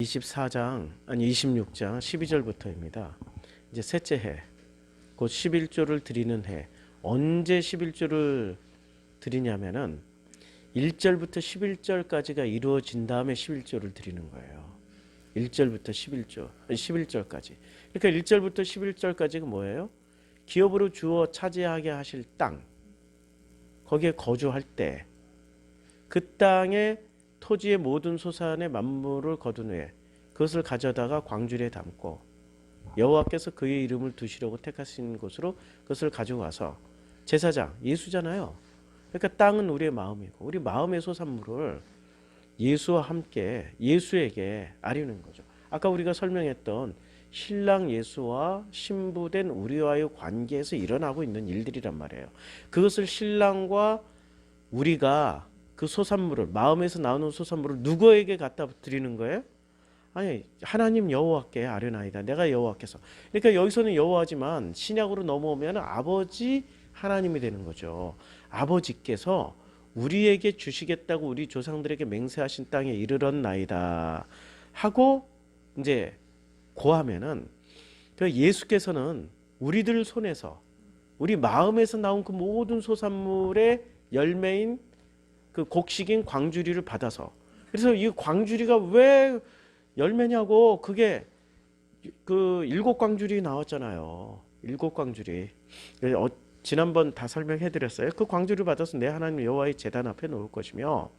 24장 아니 26장 12절부터입니다. 이제 셋째 해, 곧 11조를 드리는 해. 언제 11조를 드리냐면은 1절부터 11절까지가 이루어진 다음에 11조를 드리는 거예요. 1절부터 11절까지. 그러니까 1절부터 11절까지가 뭐예요? 기업으로 주어 차지하게 하실 땅, 거기에 거주할 때 그 땅에 토지의 모든 소산의 만물을 거둔 후에 그것을 가져다가 광주리에 담고 여호와께서 그의 이름을 두시려고 택하신 곳으로 그것을 가지고 와서 제사장, 예수잖아요. 그러니까 땅은 우리의 마음이고 우리 마음의 소산물을 예수와 함께 예수에게 아뢰는 거죠. 아까 우리가 설명했던 신랑 예수와 신부된 우리와의 관계에서 일어나고 있는 일들이란 말이에요. 그것을 신랑과 우리가 그 소산물을, 마음에서 나오는 소산물을 누구에게 갖다 드리는 거예요? 아니, 하나님 여호와께 아뢰나이다. 내가 여호와께서. 그러니까 여기서는 여호와지만 신약으로 넘어오면 아버지 하나님이 되는 거죠. 아버지께서 우리에게 주시겠다고 우리 조상들에게 맹세하신 땅에 이르렀나이다 하고 이제 고하면은 그 예수께서는 우리들 손에서 우리 마음에서 나온 그 모든 소산물의 열매인 그 곡식인 광주리를 받아서, 그래서 이 광주리가 왜 열매냐고, 그게 그 7광주리 나왔잖아요. 7광주리. 지난번 다 설명해 드렸어요. 그 광주리를 받아서 내 하나님 여호와의 제단 앞에 놓을 것이며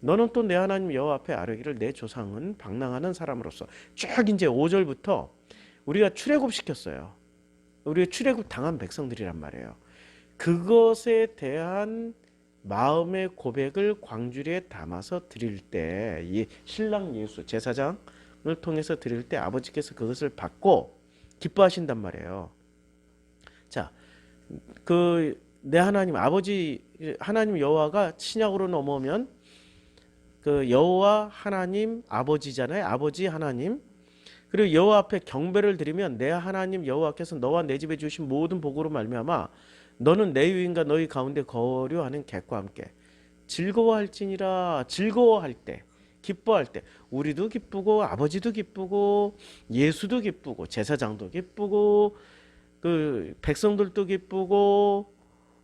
너는 또 내 하나님 여호와 앞에 아뢰기를 내 조상은 방랑하는 사람으로서, 쭉 이제 5절부터 우리가 출애굽 시켰어요. 우리가 출애굽 당한 백성들이란 말이에요. 그것에 대한 마음의 고백을 광주리에 담아서 드릴 때, 이 신랑 예수 제사장을 통해서 드릴 때 아버지께서 그것을 받고 기뻐하신단 말이에요. 자, 그 내 하나님 아버지 하나님 여호와가 신약으로 넘어오면 그 여호와 하나님 아버지잖아요. 아버지 하나님. 그리고 여호와 앞에 경배를 드리면 내 하나님 여호와께서 너와 내 집에 주신 모든 복으로 말미암아 너는 내 유인과 너희 가운데 거류하는 객과 함께 즐거워할지니라. 즐거워할 때, 기뻐할 때, 우리도 기쁘고 아버지도 기쁘고 예수도 기쁘고 제사장도 기쁘고 그 백성들도 기쁘고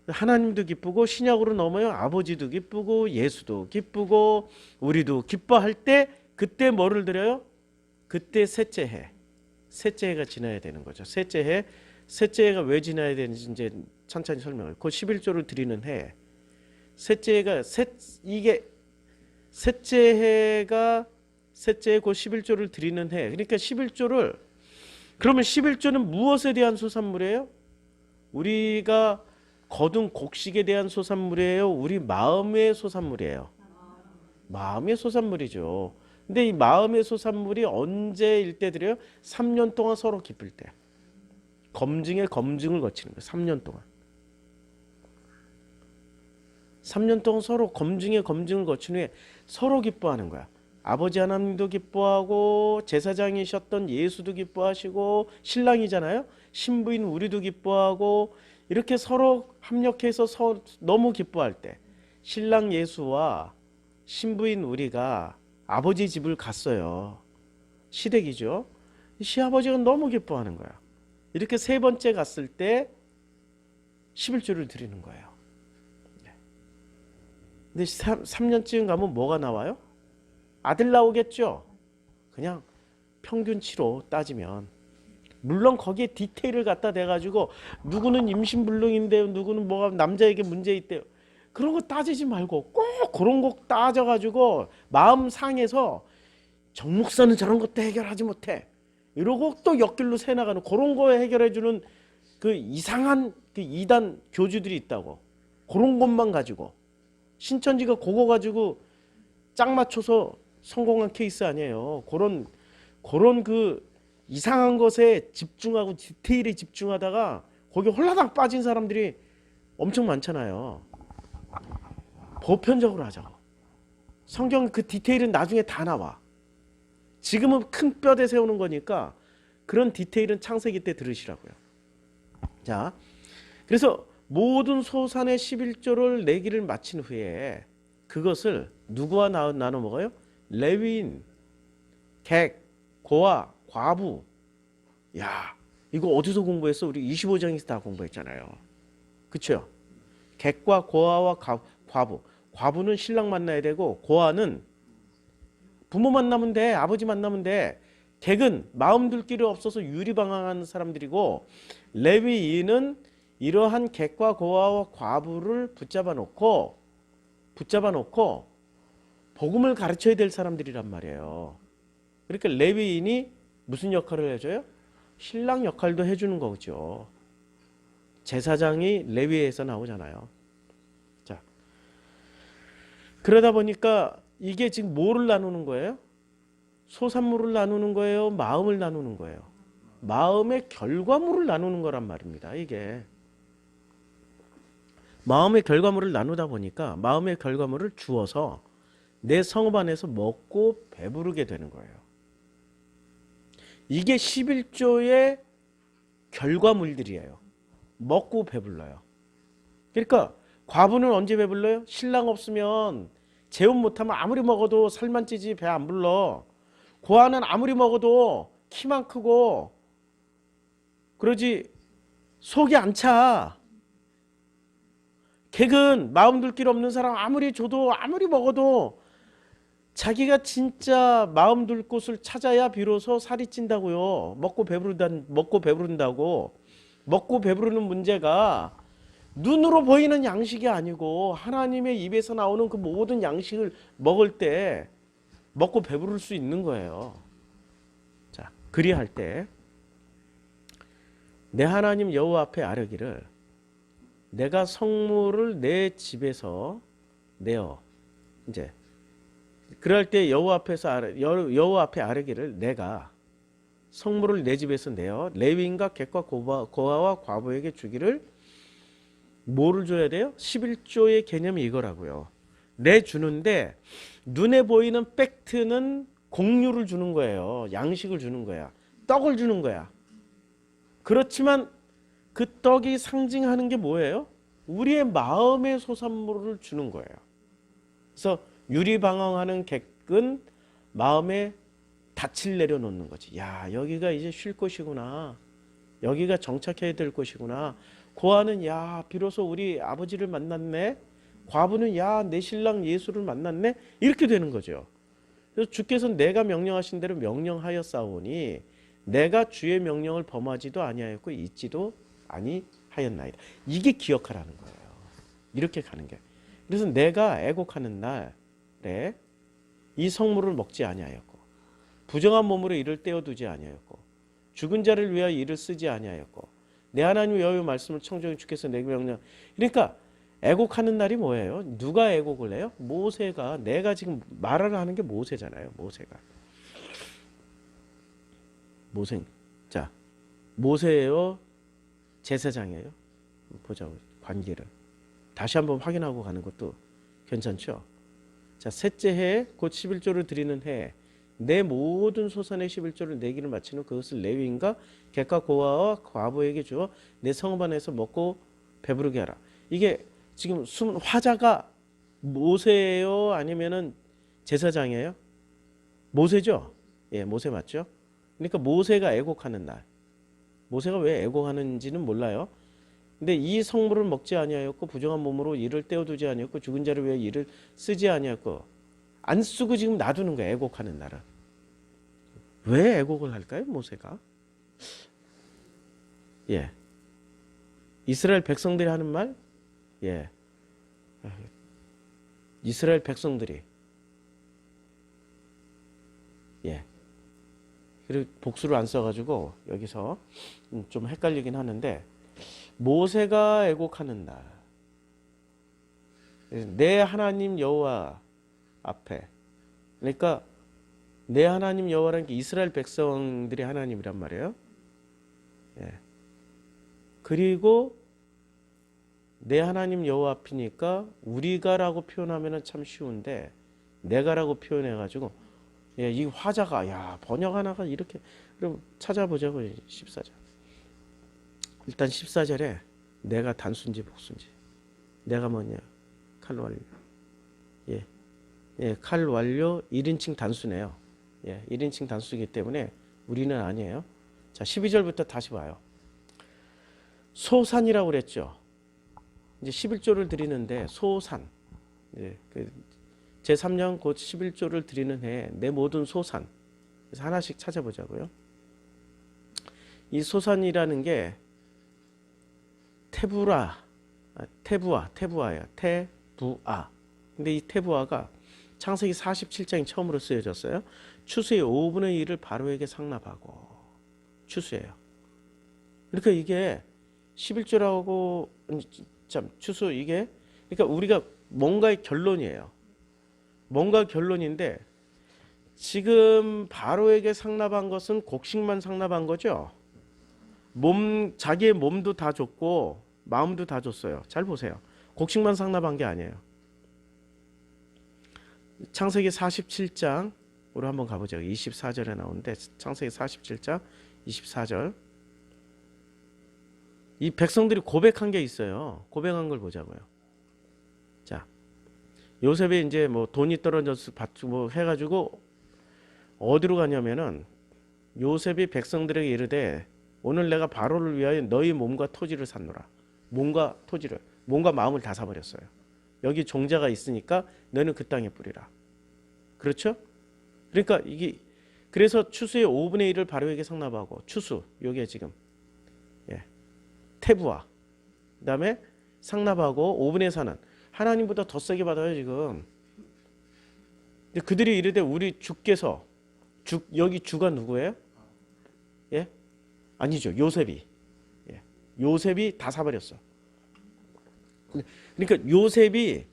하나님도 기쁘고 신약으로 넘어요. 아버지도 기쁘고 예수도 기쁘고 우리도 기뻐할 때, 그때 뭐를 드려요? 그때 셋째 해, 셋째 해가 지나야 되는 거죠. 셋째 해, 셋째 해가 왜 지나야 되는지 이제 천천히 설명을. 그 11조를 드리는 해, 셋째 해가 이게 셋째 해가 셋째 해, 그 11조를 드리는 해. 그러니까 11조를, 그러면 11조는 무엇에 대한 소산물이에요? 우리가 거둔 곡식에 대한 소산물이에요? 우리 마음의 소산물이에요? 마음의 소산물이죠. 근데 이 마음의 소산물이 언제일 때 드려요? 3년 동안 서로 기쁠 때. 검증에 검증을 거치는 거예요. 3년 동안. 3년 동안 서로 검증에 검증을 거친 후에 서로 기뻐하는 거야. 아버지 하나님도 기뻐하고 제사장이셨던 예수도 기뻐하시고 신랑이잖아요. 신부인 우리도 기뻐하고 이렇게 서로 합력해서 너무 기뻐할 때 신랑 예수와 신부인 우리가 아버지 집을 갔어요. 시댁이죠. 시아버지가 너무 기뻐하는 거야. 이렇게 세 번째 갔을 때 11조를 드리는 거예요. 근데 3년쯤 가면 뭐가 나와요? 아들 나오겠죠. 그냥 평균치로 따지면. 물론 거기에 디테일을 갖다 대가지고 누구는 임신불능인데요, 누구는 뭐가 남자에게 문제 있대요, 그런 거 따지지 말고 꼭 그런 거 따져가지고 마음 상해서 정 목사는 저런 것도 해결하지 못해 이러고 또 옆길로 새 나가는 그런 거 해결해주는 그 이상한 그 이단 교주들이 있다고. 그런 것만 가지고 신천지가 그거 가지고 짝 맞춰서 성공한 케이스 아니에요. 그런 그 이상한 것에 집중하고 디테일에 집중하다가 거기 홀라당 빠진 사람들이 엄청 많잖아요. 보편적으로 하자고. 성경 그 디테일은 나중에 다 나와. 지금은 큰 뼈대 세우는 거니까 그런 디테일은 창세기 때 들으시라고요. 자, 그래서 모든 소산의 11조를 내기를 마친 후에 그것을 누구와 나눠 먹어요? 레위인, 객, 고아, 과부. 야, 이거 어디서 공부했어? 우리 25장에서 다 공부했잖아요. 그쵸? 객과 고아와 과부. 과부는 신랑 만나야 되고 고아는 부모 만나면 돼. 아버지 만나면 돼. 객은 마음 둘 길이 없어서 유리방황하는 사람들이고 레위인은 이러한 객과 고아와 과부를 붙잡아 놓고 복음을 가르쳐야 될 사람들이란 말이에요. 그러니까 레위인이 무슨 역할을 해줘요? 신랑 역할도 해주는 거죠. 제사장이 레위에서 나오잖아요. 자, 그러다 보니까 이게 지금 뭐를 나누는 거예요? 소산물을 나누는 거예요? 마음을 나누는 거예요? 마음의 결과물을 나누는 거란 말입니다. 이게 마음의 결과물을 나누다 보니까 마음의 결과물을 주어서 내 성읍 안에서 먹고 배부르게 되는 거예요. 이게 11조의 결과물들이에요. 먹고 배불러요. 그러니까 과부는 언제 배불러요? 신랑 없으면 재혼 못하면 아무리 먹어도 살만 찌지 배 안 불러. 고아는 아무리 먹어도 키만 크고 그러지 속이 안 차. 객은 마음 둘 길 없는 사람 아무리 줘도 아무리 먹어도 자기가 진짜 마음 둘 곳을 찾아야 비로소 살이 찐다고요. 먹고 배부른다고. 먹고 배부르는 문제가 눈으로 보이는 양식이 아니고 하나님의 입에서 나오는 그 모든 양식을 먹을 때 먹고 배부를 수 있는 거예요. 자, 그리할 때 내 하나님 여호와 앞에 아뢰기를 내가 성물을 내 집에서 내어 이제 그럴 때 여호와 앞에 아뢰기를 내가 성물을 내 집에서 내어 레위인과 객과 고아와 과부에게 주기를 뭐를 줘야 돼요? 11조의 개념이 이거라고요. 내 주는데 눈에 보이는 팩트는 공유를 주는 거예요. 양식을 주는 거야. 떡을 주는 거야. 그렇지만 그 떡이 상징하는 게 뭐예요? 우리의 마음의 소산물을 주는 거예요. 그래서 유리방황하는 객은 마음에 닻을 내려놓는 거지. 야, 여기가 이제 쉴 곳이구나. 여기가 정착해야 될 곳이구나. 고아는 야, 비로소 우리 아버지를 만났네. 과부는 야, 내 신랑 예수를 만났네. 이렇게 되는 거죠. 그래서 주께서 내가 명령하신 대로 명령하였사오니 내가 주의 명령을 범하지도 아니하였고 잊지도 아니하였나이다. 이게 기억하라는 거예요. 이렇게 가는 게. 그래서 내가 애곡하는 날에 이 성물을 먹지 아니하였고 부정한 몸으로 이를 떼어두지 아니하였고 죽은 자를 위하여 이를 쓰지 아니하였고 내 하나님 여호와의 말씀을 청정히 주께서 내게 명령. 그러니까 애곡하는 날이 뭐예요? 누가 애곡을 해요? 모세가. 내가 지금 말을 하는 게 모세잖아요. 모세. 자, 모세예요? 제사장이에요? 보자고 관계를. 다시 한번 확인하고 가는 것도 괜찮죠? 자, 셋째 해 곧 11조를 드리는 해 내 모든 소산의 11조를 내기를 마치는 그것을 레위인과 객과 고아와 과부에게 주어 내 성읍 안에서 먹고 배부르게 하라. 이게 지금 화자가 모세예요? 아니면은 제사장이에요? 모세죠? 예, 모세 맞죠? 그러니까 모세가 애곡하는 날. 모세가 왜 애곡하는지는 몰라요. 근데 이 성물을 먹지 아니하였고 부정한 몸으로 이를 떼어두지 아니하였고 죽은 자를 위해 이를 쓰지 아니하였고 안 쓰고 지금 놔두는 거예요. 애곡하는 날은. 왜 애곡을 할까요? 모세가. 예. 이스라엘 백성들이 하는 말? 예. 이스라엘 백성들이. 예. 그리고 복수를 안 써가지고 여기서 좀 헷갈리긴 하는데 모세가 애곡하는 날. 내 하나님 여호와 앞에. 그러니까 내 하나님 여호와라는 게 이스라엘 백성들이 하나님이란 말이에요. 예. 그리고 내 하나님 여호와 앞이니까 우리가라고 표현하면 참 쉬운데 내가라고 표현해가지고 예, 이 화자가 야 번역 하나가 이렇게 그럼 찾아보자고 14절. 일단 14절에 내가 단수인지 복수인지 내가 뭐냐 칼 완료. 예, 예, 칼 완료 1인칭 단수네요. 예, 1인칭 단수이기 때문에 우리는 아니에요. 자, 12절부터 다시 봐요. 소산이라고 그랬죠. 이제 11조를 드리는데 소산. 예, 그 제3년 곧 11조를 드리는 해에 내 모든 소산. 그래서 하나씩 찾아보자고요. 이 소산이라는 게 테부아예요. 테부아. 근데 이 테부아가 창세기 47장이 처음으로 쓰여졌어요. 추수의 5분의 1을 바로에게 상납하고 추수예요. 그러니까 이게 11조라고 참 추수 이게 그러니까 우리가 뭔가의 결론이에요. 뭔가 결론인데 지금 바로에게 상납한 것은 곡식만 상납한 거죠. 자기의 몸도 다 줬고 마음도 다 줬어요. 잘 보세요. 곡식만 상납한 게 아니에요. 창세기 47장으로 한번 가보죠. 24절에 나오는데 창세기 47장 24절. 이 백성들이 고백한 게 있어요. 고백한 걸 보자고요. 자, 요셉이 이제 뭐 돈이 떨어져서 뭐 해가지고 어디로 가냐면은 요셉이 백성들에게 이르되 오늘 내가 바로를 위하여 너희 몸과 토지를 샀노라. 몸과 토지를, 몸과 마음을 다 사버렸어요. 여기 종자가 있으니까 너는 그 땅에 뿌리라. 그렇죠? 그러니까 이게 그래서 추수의 5분의 1을 바로에게 상납하고 추수 요게 지금 테부아 그다음에 상납하고 5분의 4는 하나님보다 더 세게 받아요 지금. 근데 그들이 이르되 우리 주께서 여기 주가 누구예요? 예? 아니죠. 요셉이. 예. 요셉이 다 사버렸어. 그러니까 요셉이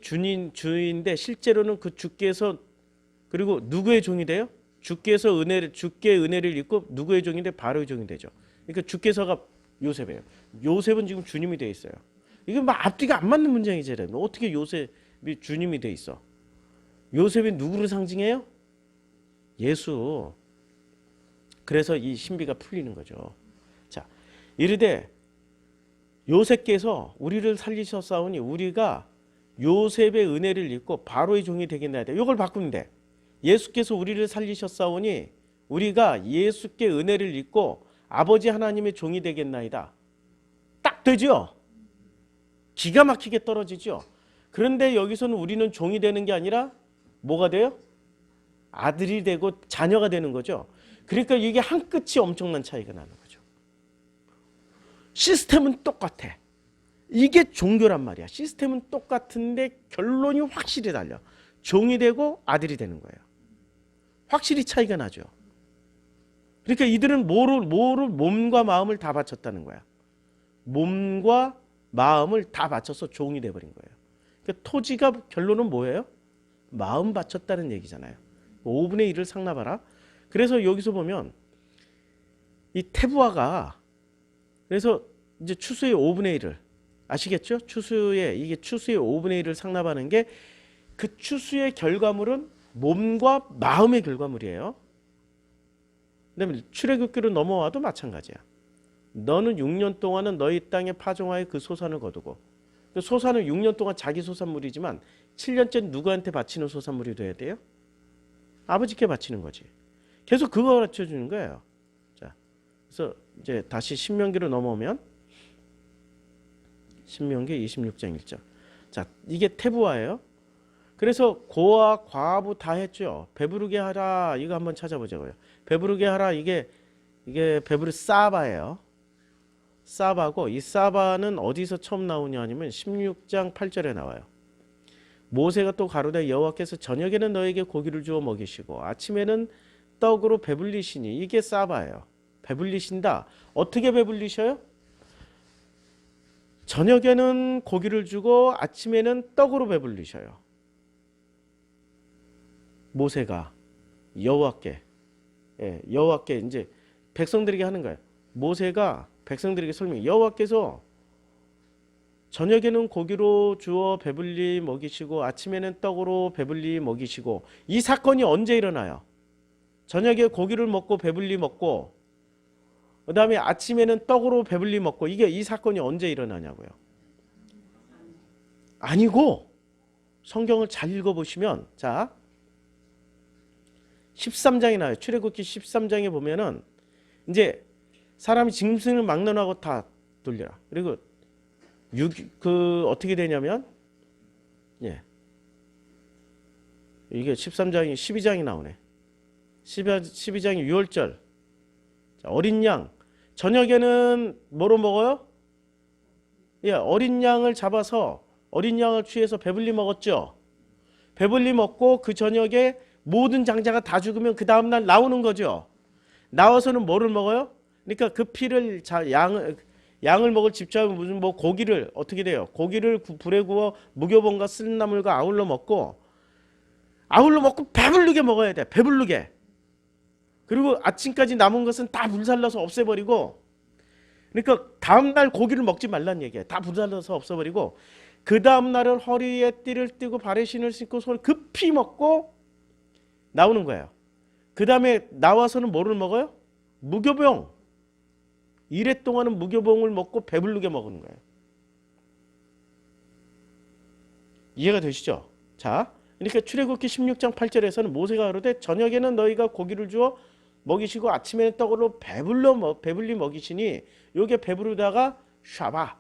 주인인데 실제로는 그 주께서 그리고 누구의 종이 돼요? 주께의 은혜를 입고 누구의 종인데 바로의 종이 되죠. 그러니까 주께서가 요셉이에요. 요셉은 지금 주님이 돼 있어요. 이게 막 앞뒤가 안 맞는 문장이잖아요. 어떻게 요셉이 주님이 돼 있어? 요셉이 누구를 상징해요? 예수. 그래서 이 신비가 풀리는 거죠. 자, 이르되 요셉께서 우리를 살리셨사오니 우리가 요셉의 은혜를 입고 바로의 종이 되겠나이다. 이걸 바꾸면 돼. 예수께서 우리를 살리셨사오니 우리가 예수께 은혜를 입고 아버지 하나님의 종이 되겠나이다. 딱 되죠? 기가 막히게 떨어지죠? 그런데 여기서는 우리는 종이 되는 게 아니라 뭐가 돼요? 아들이 되고 자녀가 되는 거죠. 그러니까 이게 한 끝이 엄청난 차이가 나는 거죠. 시스템은 똑같아. 이게 종교란 말이야. 시스템은 똑같은데 결론이 확실히 달려. 종이 되고 아들이 되는 거예요. 확실히 차이가 나죠. 그러니까 이들은 뭐를 몸과 마음을 다 바쳤다는 거야. 몸과 마음을 다 바쳐서 종이 돼버린 거예요. 그러니까 토지가 결론은 뭐예요? 마음 바쳤다는 얘기잖아요. 5분의 1을 상납하라. 그래서 여기서 보면 이 테부아가 그래서 이제 추수의 5분의 1을 아시겠죠? 이게 추수의 5분의 1을 상납하는 게 그 추수의 결과물은 몸과 마음의 결과물이에요. 그다음에 출애굽기로 넘어와도 마찬가지야. 너는 6년 동안은 너희 땅에 파종하여 그 소산을 거두고 그 소산은 6년 동안 자기 소산물이지만 7년째 누구한테 바치는 소산물이 돼야 돼요? 아버지께 바치는 거지. 계속 그거 가르쳐 주는 거예요. 자, 그래서 이제 다시 신명기로 넘어오면 신명기 26장 1절. 자, 이게 테부아예요. 그래서 고아 과부 다 했죠. 배부르게 하라. 이거 한번 찾아보자고요. 배부르게 하라. 이게 배부르 사바예요. 사바고 이 사바는 어디서 처음 나오냐 하면 16장 8절에 나와요. 모세가 또 가로되 여호와께서 저녁에는 너에게 고기를 주어 먹이시고 아침에는 떡으로 배불리시니 이게 사바예요. 배불리신다. 어떻게 배불리셔요? 저녁에는 고기를 주고 아침에는 떡으로 배불리셔요. 모세가 여호와께 이제 백성들에게 하는 거예요. 모세가 백성들에게 설명해. 여호와께서 저녁에는 고기로 주어 배불리 먹이시고 아침에는 떡으로 배불리 먹이시고 이 사건이 언제 일어나요? 저녁에 고기를 먹고 배불리 먹고 그 다음에 아침에는 떡으로 배불리 먹고 이 사건이 언제 일어나냐고요. 아니고 성경을 잘 읽어보시면 자 13장에 나와요. 출애굽기 13장에 보면은 이제 사람이 짐승을 막론하고 다 돌려라. 그리고 어떻게 되냐면 예. 이게 13장이 12장이 나오네. 12장이 유월절. 자, 어린 양. 저녁에는 뭐로 먹어요? 예, 어린 양을 잡아서 어린 양을 취해서 배불리 먹었죠. 배불리 먹고 그 저녁에 모든 장자가 다 죽으면 그 다음날 나오는 거죠. 나와서는 뭐를 먹어요? 그러니까 그 피를 양을 먹을 집사하면 무슨 뭐 고기를 어떻게 돼요? 고기를 불에 구워 무교본과 쓴나물과 아울러 먹고 배부르게 먹어야 돼. 배부르게. 그리고 아침까지 남은 것은 다 불살라서 없애버리고, 그러니까 다음날 고기를 먹지 말란 얘기예요. 다 불살라서 없애버리고 그 다음날은 허리에 띠를 띠고 발에 신을 신고 손을 급히 먹고 나오는 거예요. 그 다음에 나와서는 뭐를 먹어요? 무교병. 이래 동안은 무교병을 먹고 배부르게 먹는 거예요. 이해가 되시죠? 자, 그러니까 출애굽기 16장 8절에서는 모세가 가로되 저녁에는 너희가 고기를 주어 먹이시고 아침에는 떡으로 배불리 먹이시니 요게 배부르다가 샤바.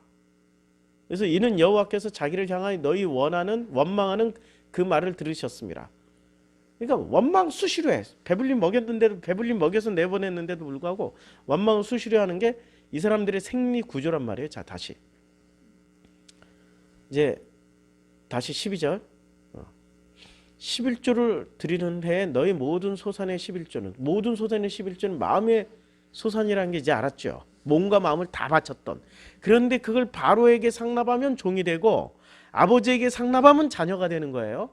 그래서 이는 여호와께서 자기를 향하여 너희 원망하는 그 말을 들으셨습니다. 그러니까 원망 수시로 해. 배불리 먹여서 내보냈는데도 불구하고 원망을 수시로 하는 게 이 사람들의 생리 구조란 말이에요. 자, 다시 12절. 11조를 드리는 해에 너희 모든 소산의 11조는, 모든 소산의 11조는 마음의 소산이라는 게 이제 알았죠. 몸과 마음을 다 바쳤던. 그런데 그걸 바로에게 상납하면 종이 되고 아버지에게 상납하면 자녀가 되는 거예요.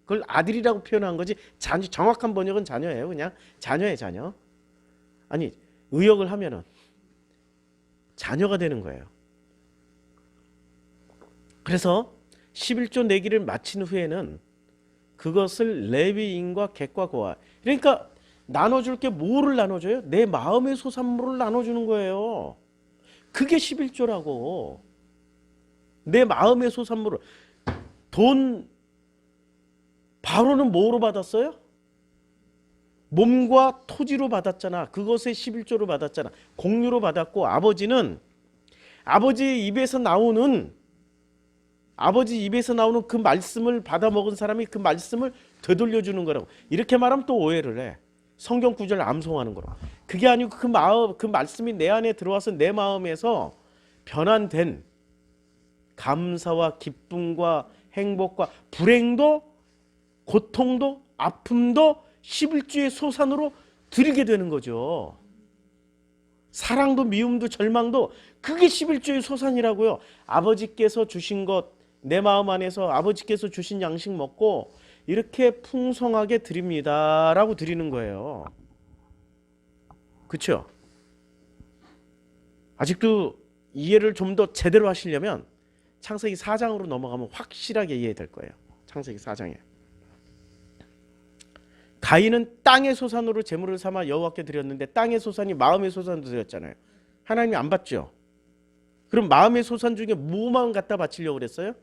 그걸 아들이라고 표현한 거지 정확한 번역은 자녀예요. 그냥 자녀예요. 자녀. 아니, 의역을 하면은 자녀가 되는 거예요. 그래서 11조 내기를 마친 후에는 그것을 레위인과 객과 고아, 그러니까 나눠줄 게 뭐를 나눠줘요? 내 마음의 소산물을 나눠주는 거예요. 그게 11조라고. 내 마음의 소산물을. 돈 바로는 뭐로 받았어요? 몸과 토지로 받았잖아. 그것의 11조로 받았잖아. 공유로 받았고, 아버지는 아버지 입에서 나오는 그 말씀을 받아먹은 사람이 그 말씀을 되돌려주는 거라고. 이렇게 말하면 또 오해를 해. 성경 구절을 암송하는 거라고. 그게 아니고 그 말씀이 내 안에 들어와서 내 마음에서 변환된 감사와 기쁨과 행복과 불행도 고통도 아픔도 11조의 소산으로 드리게 되는 거죠. 사랑도 미움도 절망도 그게 11조의 소산이라고요. 아버지께서 주신 것, 내 마음 안에서 아버지께서 주신 양식 먹고 이렇게 풍성하게 드립니다 라고 드리는 거예요. 그렇죠? 아직도 이해를 좀 더 제대로 하시려면 창세기 4장으로 넘어가면 확실하게 이해될 거예요. 창세기 4장에 가인은 땅의 소산으로 제물을 삼아 여호와께 드렸는데 땅의 소산이 마음의 소산으로 드렸잖아요. 하나님이 안 받죠. 그럼 마음의 소산 중에 뭐만 갖다 바치려고 그랬어요?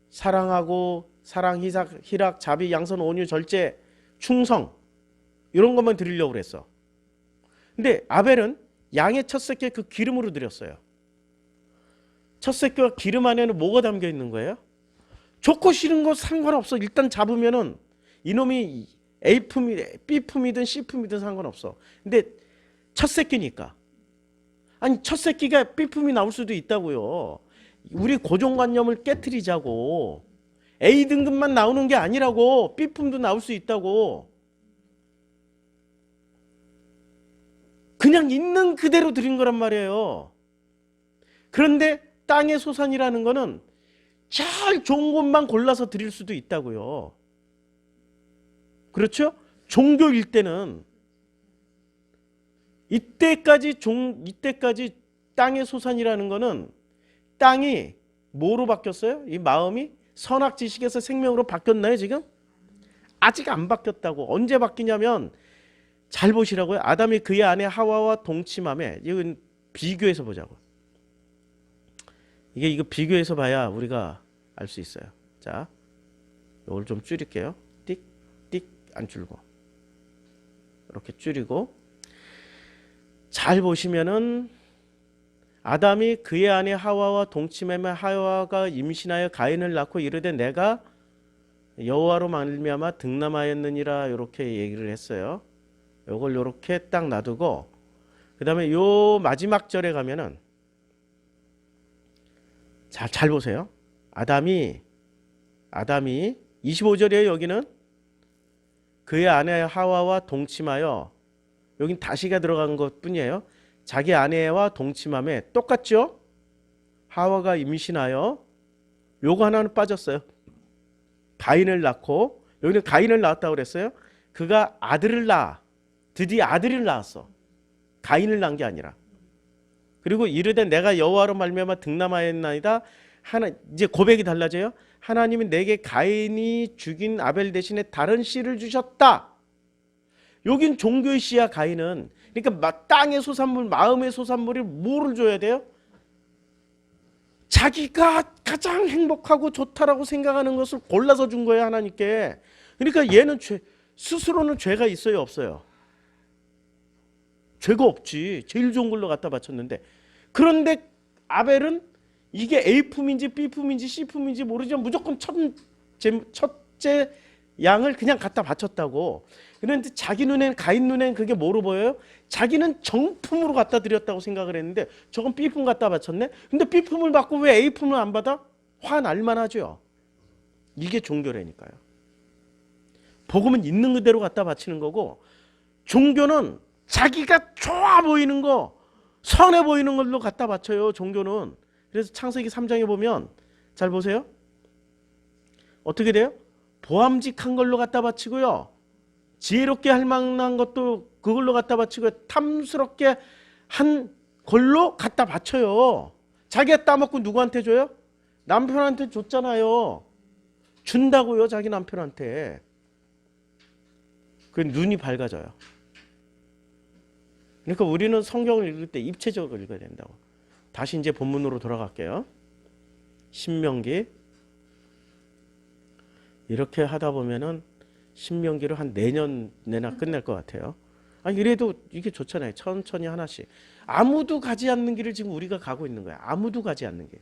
사랑하고 사랑, 희락, 자비, 양선, 온유, 절제, 충성 이런 것만 드리려고 그랬어. 근데 아벨은 양의 첫 새끼 그 기름으로 드렸어요. 첫 새끼와 기름 안에는 뭐가 담겨 있는 거예요? 좋고 싫은 거 상관없어. 일단 잡으면은 이놈이 B품이든 C품이든 상관없어. 근데 첫 새끼니까. 아니, 첫 새끼가 B품이 나올 수도 있다고요. 우리 고정관념을 깨트리자고. A등급만 나오는 게 아니라고. B품도 나올 수 있다고. 그냥 있는 그대로 드린 거란 말이에요. 그런데 땅의 소산이라는 거는 제일 좋은 것만 골라서 드릴 수도 있다고요. 그렇죠? 종교일 때는 이때까지 땅의 소산이라는 거는 땅이 뭐로 바뀌었어요? 이 마음이 선악지식에서 생명으로 바뀌었나요 지금? 아직 안 바뀌었다고. 언제 바뀌냐면 잘 보시라고요. 아담이 그의 아내 하와와 동침함에, 이건 비교해서 보자고. 이거 비교해서 봐야 우리가 알 수 있어요. 자, 이걸 좀 줄일게요. 띡 띡 안 줄고. 이렇게 줄이고 잘 보시면은 아담이 그의 아내 하와와 동침하며 하와가 임신하여 가인을 낳고 이르되 내가 여호와로 말미암아 득남하였느니라 이렇게 얘기를 했어요. 요걸 요렇게 딱 놔두고 그 다음에 요 마지막 절에 가면은 잘 보세요. 아담이 25절이에요. 여기는 그의 아내 하와와 동침하여 여긴 다시가 들어간 것 뿐이에요. 자기 아내와 동침함에 똑같죠? 하와가 임신하여 요거 하나는 빠졌어요. 가인을 낳고 여기는 가인을 낳았다고 그랬어요. 그가 아들을 낳아 드디어 아들을 낳았어. 가인을 낳은 게 아니라. 그리고 이르되 내가 여호와로 말미암아 득남하였나이다. 이제 고백이 달라져요. 하나님이 내게 가인이 죽인 아벨 대신에 다른 씨를 주셨다. 여긴 종교의 씨야 가인은. 그러니까 땅의 소산물, 마음의 소산물이 뭐를 줘야 돼요? 자기가 가장 행복하고 좋다라고 생각하는 것을 골라서 준 거예요 하나님께. 그러니까 얘는 스스로는 죄가 있어요 없어요? 죄가 없지. 제일 좋은 걸로 갖다 바쳤는데 그런데 아벨은 이게 A품인지 B품인지 C품인지 모르지만 무조건 첫째 양을 그냥 갖다 바쳤다고. 그런데 자기 눈엔 가인 눈엔 그게 뭐로 보여요? 자기는 정품으로 갖다 드렸다고 생각을 했는데 저건 B품 갖다 바쳤네. 근데 B품을 받고 왜 A품을 안 받아? 화날 만하죠. 이게 종교라니까요. 복음은 있는 그대로 갖다 바치는 거고 종교는 자기가 좋아 보이는 거 선해 보이는 걸로 갖다 바쳐요 종교는. 그래서 창세기 3장에 보면 잘 보세요. 어떻게 돼요? 보암직한 걸로 갖다 바치고요. 지혜롭게 할 만한 것도 그걸로 갖다 바치고요. 탐스럽게 한 걸로 갖다 바쳐요. 자기가 따먹고 누구한테 줘요? 남편한테 줬잖아요. 준다고요 자기 남편한테. 그 눈이 밝아져요. 그러니까 우리는 성경을 읽을 때 입체적으로 읽어야 된다고. 다시 이제 본문으로 돌아갈게요. 신명기. 이렇게 하다 보면은 신명기를 한 내년 내나 끝낼 것 같아요. 아니 이래도 이게 좋잖아요. 천천히 하나씩. 아무도 가지 않는 길을 지금 우리가 가고 있는 거야. 아무도 가지 않는 길.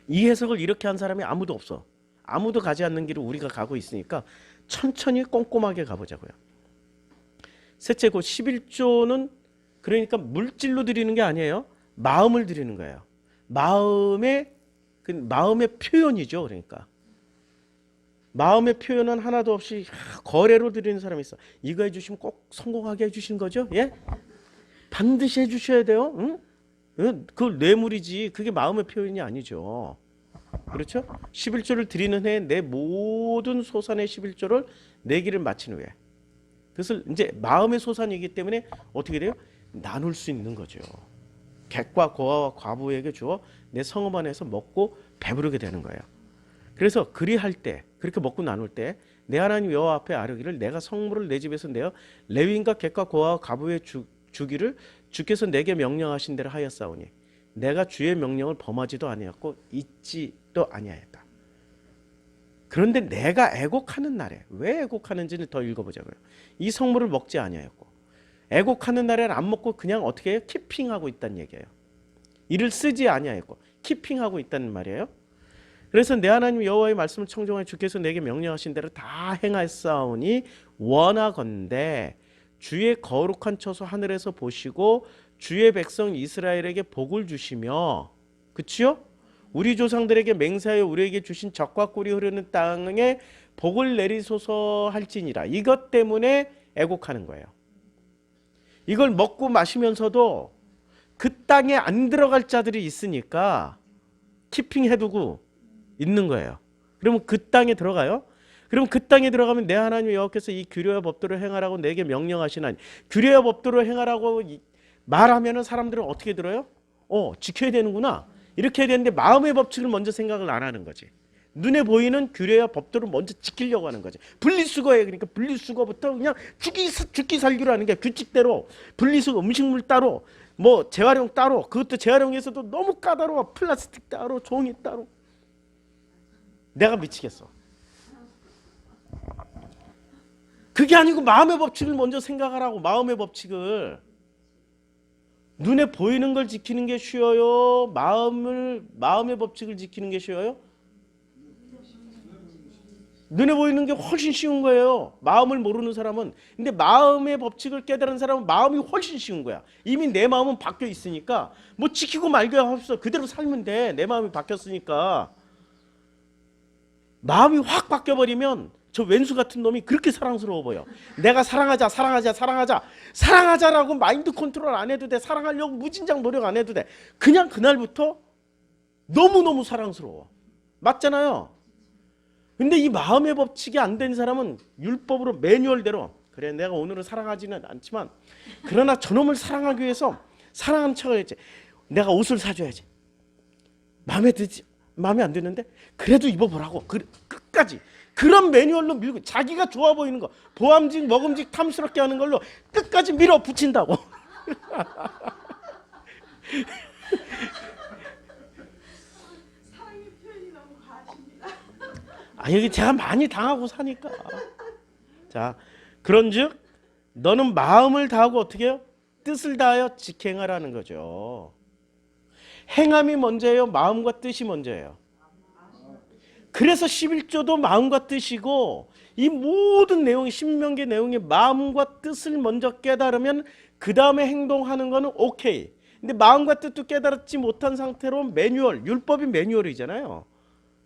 이 해석을 이렇게 한 사람이 아무도 없어. 아무도 가지 않는 길을 우리가 가고 있으니까 천천히 꼼꼼하게 가보자고요. 셋째 곧 11조는 그러니까 물질로 드리는 게 아니에요. 마음을 드리는 거예요. 마음의 표현이죠. 그러니까 마음의 표현은 하나도 없이 거래로 드리는 사람이 있어. 이거 해주시면 꼭 성공하게 해주시는 거죠. 예? 반드시 해주셔야 돼요. 응? 그걸 뇌물이지. 그게 마음의 표현이 아니죠. 그렇죠? 11조를 드리는 해에 내 모든 소산의 11조를 내기를 마친 후에 그것을 이제 마음의 소산이기 때문에 어떻게 돼요? 나눌 수 있는 거죠. 객과 고아와 과부에게 주어 내 성읍 안에서 먹고 배부르게 되는 거예요. 그래서 그리할 때 그렇게 먹고 나눌 때 내 하나님 여호와 앞에 아뢰기를 내가 성물을 내 집에서 내어 레위인과 객과 고아와 과부에 주기를 주께서 내게 명령하신 대로 하였사오니 내가 주의 명령을 범하지도 아니하였고 잊지도 아니하였다. 그런데 내가 애곡하는 날에 왜 애곡하는지는 더 읽어보자고요. 이 성물을 먹지 아니하였고 애곡하는 날에는 안 먹고 그냥 어떻게 해요? 키핑하고 있다는 얘기예요. 이를 쓰지 아니하였고 키핑하고 있다는 말이에요. 그래서 내 하나님 여호와의 말씀을 청종하여 주께서 내게 명령하신 대로 다 행하였사오니 원하건대 주의 거룩한 처소 하늘에서 보시고 주의 백성 이스라엘에게 복을 주시며 그치요? 우리 조상들에게 맹세하여 우리에게 주신 젖과 꿀이 흐르는 땅에 복을 내리소서 할지니라. 이것 때문에 애곡하는 거예요. 이걸 먹고 마시면서도 그 땅에 안 들어갈 자들이 있으니까 키핑해두고 있는 거예요. 그러면 그 땅에 들어가요? 그럼 그 땅에 들어가면 내 하나님 여호와께서 이 규례와 법도를 행하라고 내게 명령하시나니 규례와 법도를 행하라고 말하면은 사람들은 어떻게 들어요? 지켜야 되는구나. 이렇게 해야 되는데 마음의 법칙을 먼저 생각을 안 하는 거지. 눈에 보이는 규례와 법도를 먼저 지키려고 하는 거지. 분리수거해. 그러니까 분리수거부터 그냥 죽기 살기로 하는 게 규칙대로 분리수거 음식물 따로 뭐 재활용 따로 그것도 재활용에서도 너무 까다로워. 플라스틱 따로 종이 따로. 내가 미치겠어. 그게 아니고 마음의 법칙을 먼저 생각하라고. 마음의 법칙을. 눈에 보이는 걸 지키는 게 쉬워요? 마음의 법칙을 지키는 게 쉬워요? 눈에 보이는 게 훨씬 쉬운 거예요. 마음을 모르는 사람은. 근데 마음의 법칙을 깨달은 사람은 마음이 훨씬 쉬운 거야. 이미 내 마음은 바뀌어 있으니까 뭐 지키고 말고야 없어. 그대로 살면 돼. 내 마음이 바뀌었으니까. 마음이 확 바뀌어버리면 저 왼수 같은 놈이 그렇게 사랑스러워 보여. 내가 사랑하자, 사랑하자, 사랑하자, 사랑하자라고 마인드 컨트롤 안 해도 돼. 사랑하려고 무진장 노력 안 해도 돼. 그냥 그날부터 너무너무 사랑스러워. 맞잖아요. 근데 이 마음의 법칙이 안 된 사람은 율법으로 매뉴얼대로, 그래 내가 오늘은 사랑하지는 않지만 그러나 저놈을 사랑하기 위해서 사랑하는 척을 했지. 내가 옷을 사줘야지. 마음에 안 드는데 그래도 입어보라고. 끝까지 그런 매뉴얼로 밀고, 자기가 좋아 보이는 거, 보암직 먹음직 탐스럽게 하는 걸로 끝까지 밀어붙인다고. 사랑의 표현이 너무 과하십니다. 여기 제가 많이 당하고 사니까. 자, 그런즉 너는 마음을 다하고 어떻게 해요? 뜻을 다하여 직행하라는 거죠. 행함이 먼저예요? 마음과 뜻이 먼저예요? 그래서 11조도 마음과 뜻이고, 이 모든 내용이, 신명기 내용이 마음과 뜻을 먼저 깨달으면 그 다음에 행동하는 거는 오케이. 근데 마음과 뜻도 깨달지 못한 상태로 매뉴얼, 율법이 매뉴얼이잖아요.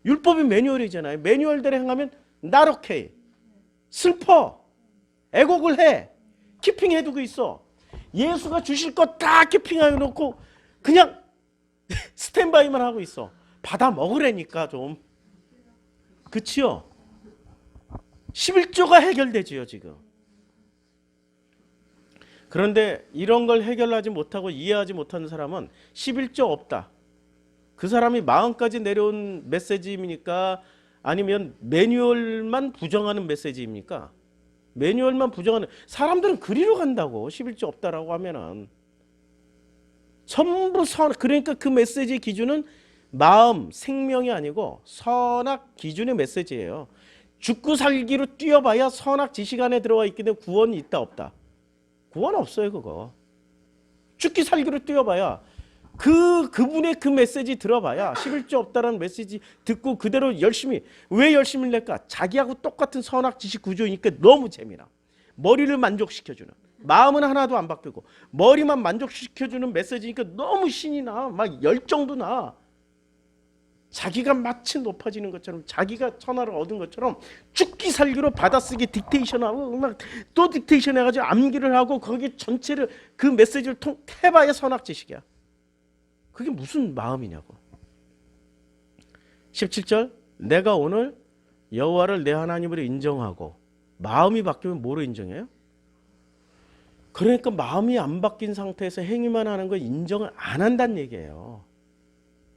율법이 매뉴얼이잖아요. 매뉴얼대로 행하면 not 오케이. 슬퍼. 애곡을 해. 키핑해두고 있어. 예수가 주실 거 다 키핑해 놓고 그냥 스탠바이만 하고 있어. 받아 먹으라니까 좀. 그치요? 11조가 해결되지요 지금. 그런데 이런 걸 해결하지 못하고 이해하지 못하는 사람은 11조 없다. 그 사람이 마음까지 내려온 메시지입니까? 아니면 매뉴얼만 부정하는 메시지입니까? 매뉴얼만 부정하는, 사람들은 그리로 간다고. 11조 없다라고 하면은 전부 그러니까 그 메시지 기준은 마음, 생명이 아니고 선악 기준의 메시지예요. 죽고 살기로 뛰어봐야 선악 지식 안에 들어와 있기 때문에 구원이 있다 없다? 구원 없어요 그거. 죽기 살기로 뛰어봐야, 그분의 그 메시지 들어봐야, 11조 없다라는 메시지 듣고 그대로 열심히. 왜 열심히 낼까? 자기하고 똑같은 선악 지식 구조이니까 너무 재미나. 머리를 만족시켜주는, 마음은 하나도 안 바뀌고 머리만 만족시켜주는 메시지니까 너무 신이 나. 막 열정도 나. 자기가 마치 높아지는 것처럼, 자기가 천하를 얻은 것처럼 죽기 살기로 받아쓰기 딕테이션하고 막 또 딕테이션 해가지고 암기를 하고 거기 전체를 그 메시지를 해봐야 선악 지식이야. 그게 무슨 마음이냐고. 17절, 내가 오늘 여호와를 내 하나님으로 인정하고. 마음이 바뀌면 뭐로 인정해요? 그러니까 마음이 안 바뀐 상태에서 행위만 하는 거 인정을 안 한다는 얘기예요.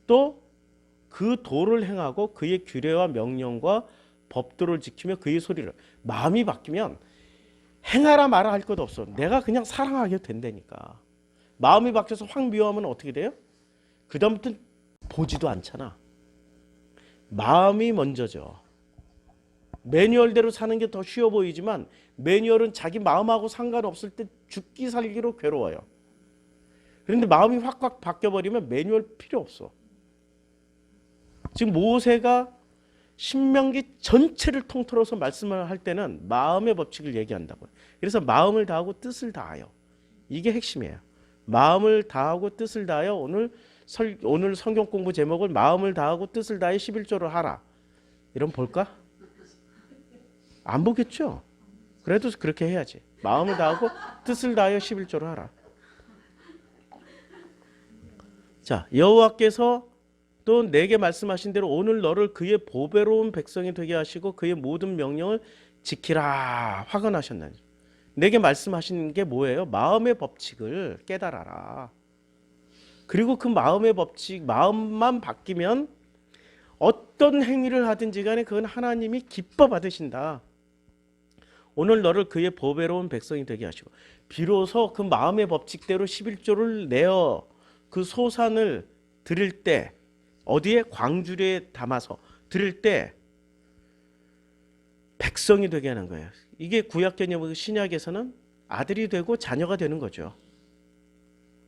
또 그 도를 행하고 그의 규례와 명령과 법도를 지키며 그의 소리를. 마음이 바뀌면 행하라 말아 할 것 없어. 내가 그냥 사랑하게 된다니까. 마음이 바뀌어서 확 미워하면 어떻게 돼요? 그 다음부터 보지도 않잖아. 마음이 먼저죠. 매뉴얼대로 사는 게 더 쉬워 보이지만 매뉴얼은 자기 마음하고 상관없을 때 죽기 살기로 괴로워요. 그런데 마음이 확 바뀌어버리면 매뉴얼 필요 없어. 지금 모세가 신명기 전체를 통틀어서 말씀을 할 때는 마음의 법칙을 얘기한다고요. 그래서 마음을 다하고 뜻을 다하여. 이게 핵심이에요. 마음을 다하고 뜻을 다하여. 오늘 성경 공부 제목을 마음을 다하고 뜻을 다해 11조를 하라. 이런 볼까? 안 보겠죠? 그래도 그렇게 해야지. 마음을 다하고 뜻을 다하여 11조를 하라. 자, 여호와께서 또 내게 말씀하신 대로 오늘 너를 그의 보배로운 백성이 되게 하시고 그의 모든 명령을 지키라 확언하셨나니. 내게 말씀하신 게 뭐예요? 마음의 법칙을 깨달아라. 그리고 그 마음의 법칙, 마음만 바뀌면 어떤 행위를 하든지 간에 그건 하나님이 기뻐 받으신다. 오늘 너를 그의 보배로운 백성이 되게 하시고. 비로소 그 마음의 법칙대로 11조를 내어 그 소산을 드릴 때, 어디에? 광주리에 담아서 드릴 때 백성이 되게 하는 거예요. 이게 구약 개념의 신약에서는 아들이 되고 자녀가 되는 거죠.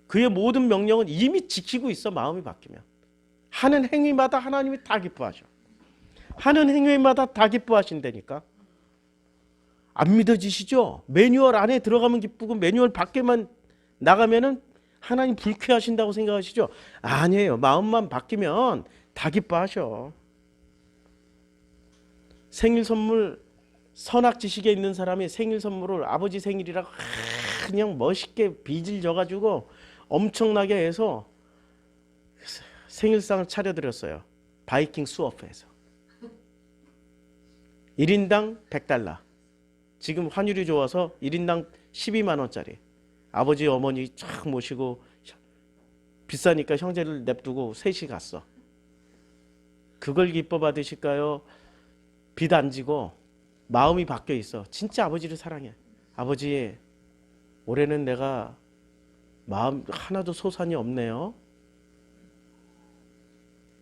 그의 모든 명령은 이미 지키고 있어. 마음이 바뀌면 하는 행위마다 하나님이 다 기뻐하셔. 하는 행위마다 다 기뻐하신다니까. 안 믿어지시죠? 매뉴얼 안에 들어가면 기쁘고 매뉴얼 밖에만 나가면은 하나님 불쾌하신다고 생각하시죠? 아니에요. 마음만 바뀌면 다 기뻐하셔. 생일 선물 선악지식에 있는 사람이 생일 선물을 아버지 생일이라고 그냥 멋있게 빚을 져가지고 엄청나게 해서 생일상을 차려드렸어요. 바이킹 수어프에서 1인당 100달러. 지금 환율이 좋아서 1인당 12만 원짜리. 아버지 어머니 쫙 모시고 비싸니까 형제를 냅두고 셋이 갔어. 그걸 기뻐 받으실까요? 빚 안 지고 마음이 바뀌어 있어. 진짜 아버지를 사랑해. 아버지, 올해는 내가 마음 하나도 소산이 없네요.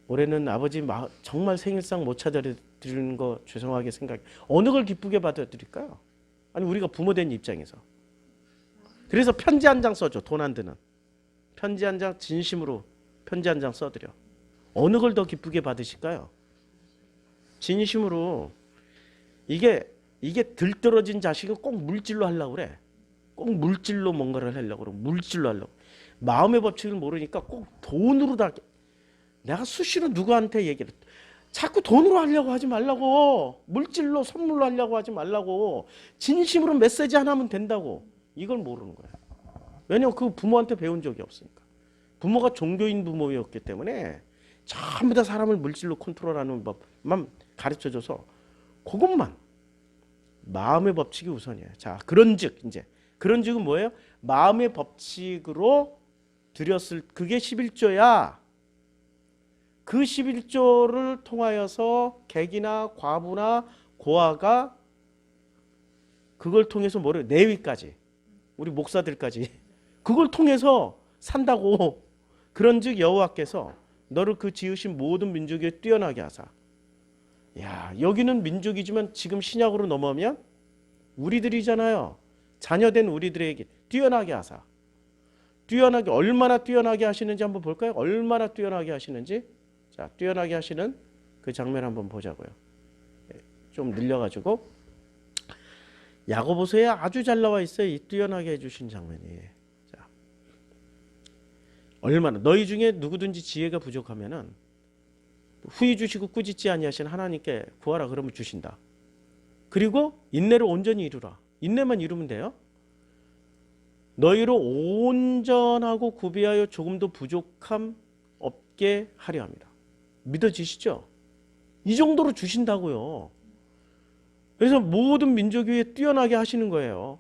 올해는 아버지 정말 생일상 못 찾아드리는 거 죄송하게 생각해. 어느 걸 기쁘게 받아드릴까요? 아니 우리가 부모 된 입장에서. 그래서 편지 한 장 써줘. 돈 안 드는. 편지 한 장 진심으로 편지 한 장 써드려. 어느 걸 더 기쁘게 받으실까요? 진심으로. 이게 들떨어진 자식은 꼭 물질로 하려고 그래. 꼭 물질로 뭔가를 하려고 그래. 물질로 하려고. 마음의 법칙을 모르니까 꼭 돈으로 다. 내가 수시로 누구한테 얘기를. 자꾸 돈으로 하려고 하지 말라고. 물질로 선물로 하려고 하지 말라고. 진심으로 메시지 하나면 된다고. 이걸 모르는 거야. 왜냐면 그 부모한테 배운 적이 없으니까. 부모가 종교인 부모였기 때문에 전부 다 사람을 물질로 컨트롤하는 법만 가르쳐줘서 그것만. 마음의 법칙이 우선이에요. 자, 그런즉은 뭐예요? 마음의 법칙으로 드렸을 그게 11조야. 그 11조를 통하여서 객이나 과부나 고아가 그걸 통해서 뭐를 레위까지 우리 목사들까지 그걸 통해서 산다고. 그런즉 여호와께서 너를 그 지으신 모든 민족 위에 뛰어나게 하사. 야, 여기는 민족이지만 지금 신약으로 넘어오면 우리들이잖아요. 자녀된 우리들에게 뛰어나게 하사. 뛰어나게 얼마나 뛰어나게 하시는지 한번 볼까요? 얼마나 뛰어나게 하시는지. 자, 뛰어나게 하시는 그 장면 한번 보자고요. 좀 늘려가지고 야고보서에 아주 잘 나와 있어요. 이 뛰어나게 해주신 장면이. 자, 얼마나 너희 중에 누구든지 지혜가 부족하면은 후히 주시고 꾸짖지 아니하시는 하나님께 구하라 그러면 주신다. 그리고 인내를 온전히 이루라. 인내만 이루면 돼요. 너희로 온전하고 구비하여 조금도 부족함 없게 하려 합니다. 믿어지시죠? 이 정도로 주신다고요. 그래서 모든 민족 위에 뛰어나게 하시는 거예요.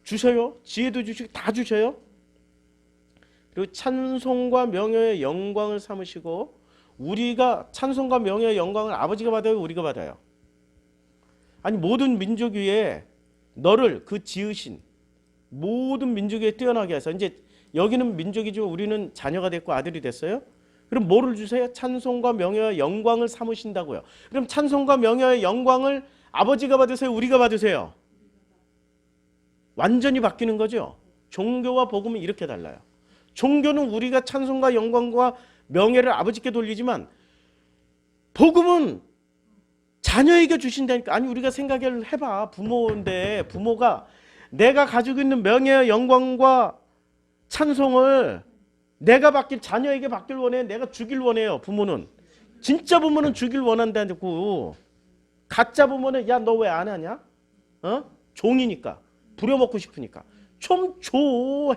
주셔요. 지혜도 주시고 다 주셔요. 그리고 찬송과 명예의 영광을 삼으시고 우리가 찬송과 명예의 영광을 아버지가 받아요? 우리가 받아요? 아니 모든 민족 위에 너를 그 지으신 모든 민족 위에 뛰어나게 해서 이제 여기는 민족이지만 우리는 자녀가 됐고 아들이 됐어요. 그럼 뭐를 주세요? 찬송과 명예와 영광을 삼으신다고요. 그럼 찬송과 명예와 영광을 아버지가 받으세요? 우리가 받으세요? 완전히 바뀌는 거죠. 종교와 복음은 이렇게 달라요. 종교는 우리가 찬송과 영광과 명예를 아버지께 돌리지만 복음은 자녀에게 주신다니까. 아니 우리가 생각을 해봐. 부모인데 부모가 내가 가지고 있는 명예와 영광과 찬송을 내가 받길 자녀에게 받길 원해. 내가 주길 원해요. 부모는. 진짜 부모는 주길 원한다고. 가짜 부모는 야 너 왜 안 하냐? 종이니까. 부려먹고 싶으니까. 좀 줘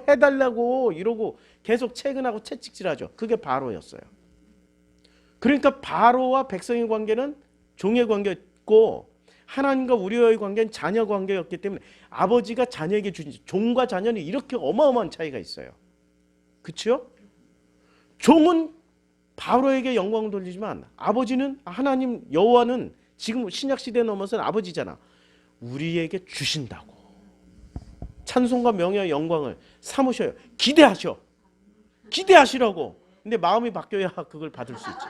해달라고 이러고 계속 채근하고 채찍질하죠. 그게 바로였어요. 그러니까 바로와 백성의 관계는 종의 관계였고 하나님과 우리와의 관계는 자녀 관계였기 때문에 아버지가 자녀에게 주신 종과 자녀는 이렇게 어마어마한 차이가 있어요. 그렇죠? 종은 바로에게 영광을 돌리지만 아버지는 하나님 여호와는 지금 신약 시대에 넘어서는 아버지잖아. 우리에게 주신다고. 찬송과 명예와 영광을 삼으셔요. 기대하셔. 기대하시라고. 근데 마음이 바뀌어야 그걸 받을 수 있지.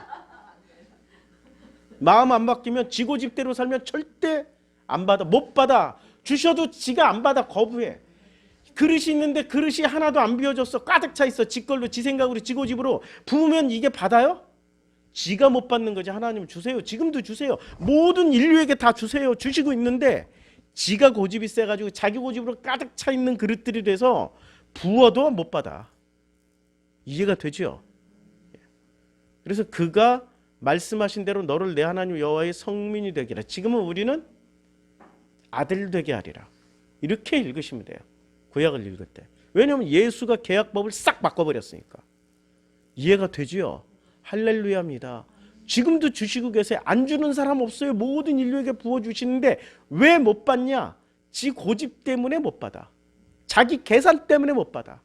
마음 안 바뀌면 지 고집대로 살면 절대 안 받아. 못 받아. 주셔도 지가 안 받아. 거부해. 그릇이 있는데 그릇이 하나도 안 비워졌어. 가득 차 있어. 지 걸로, 지 생각으로, 지 고집으로 부으면 이게 받아요? 지가 못 받는 거지. 하나님 주세요. 지금도 주세요. 모든 인류에게 다 주세요. 주시고 있는데 지가 고집이 세가지고 자기 고집으로 가득 차 있는 그릇들이 돼서 부어도 못 받아. 이해가 되죠? 그래서 그가 말씀하신 대로 너를 내 하나님 여호와의 성민이 되게 하라. 지금은 우리는 아들 되게 하리라. 이렇게 읽으시면 돼요. 구약을 읽을 때. 왜냐하면 예수가 계약법을 싹 바꿔버렸으니까. 이해가 되지요? 할렐루야입니다. 지금도 주시고 계세요. 안 주는 사람 없어요. 모든 인류에게 부어주시는데 왜 못 받냐? 지 고집 때문에 못 받아. 자기 계산 때문에 못 받아.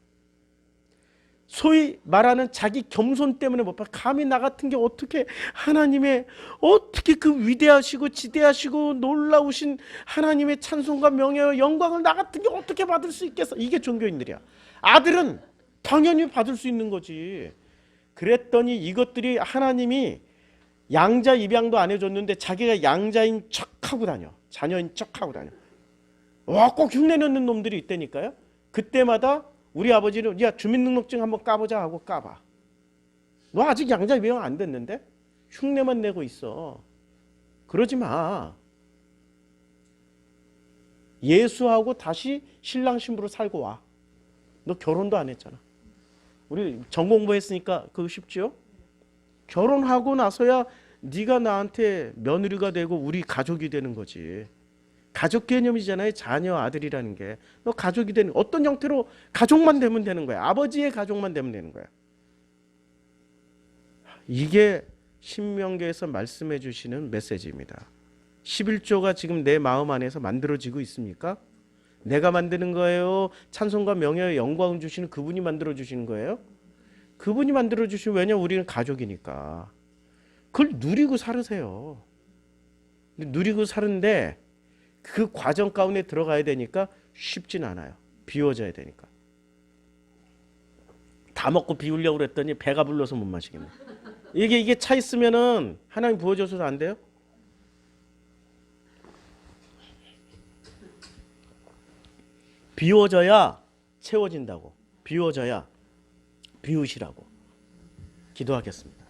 소위 말하는 자기 겸손 때문에 못 받아. 감히 나 같은 게 어떻게 하나님의 어떻게 그 위대하시고 지대하시고 놀라우신 하나님의 찬송과 명예와 영광을 나 같은 게 어떻게 받을 수 있겠어? 이게 종교인들이야. 아들은 당연히 받을 수 있는 거지. 그랬더니 이것들이 하나님이 양자 입양도 안 해줬는데 자기가 양자인 척하고 다녀. 자녀인 척하고 다녀. 와, 꼭 흉내 내는 놈들이 있다니까요. 그때마다 우리 아버지는 야 주민등록증 한번 까보자 하고 까봐. 너 아직 양자 입양 안 됐는데 흉내만 내고 있어. 그러지 마. 예수하고 다시 신랑 신부로 살고 와. 너 결혼도 안 했잖아. 우리 전공부했으니까 그거 쉽죠? 결혼하고 나서야 네가 나한테 며느리가 되고 우리 가족이 되는 거지. 가족 개념이잖아요. 자녀, 아들이라는 게. 너 가족이 되는 어떤 형태로 가족만 되면 되는 거야. 아버지의 가족만 되면 되는 거야. 이게 신명기에서 말씀해 주시는 메시지입니다. 11조가 지금 내 마음 안에서 만들어지고 있습니까? 내가 만드는 거예요? 찬송과 명예와 영광을 주시는 그분이 만들어 주시는 거예요? 그분이 만들어 주시면 왜냐면 우리는 가족이니까. 그걸 누리고 살으세요. 누리고 사는데 그 과정 가운데 들어가야 되니까 쉽진 않아요. 비워져야 되니까. 다 먹고 비우려고 그랬더니 배가 불러서 못 마시겠네. 이게 차 있으면은 하나님 부어줘서도 안 돼요? 비워져야 채워진다고. 비워져야 비우시라고. 기도하겠습니다.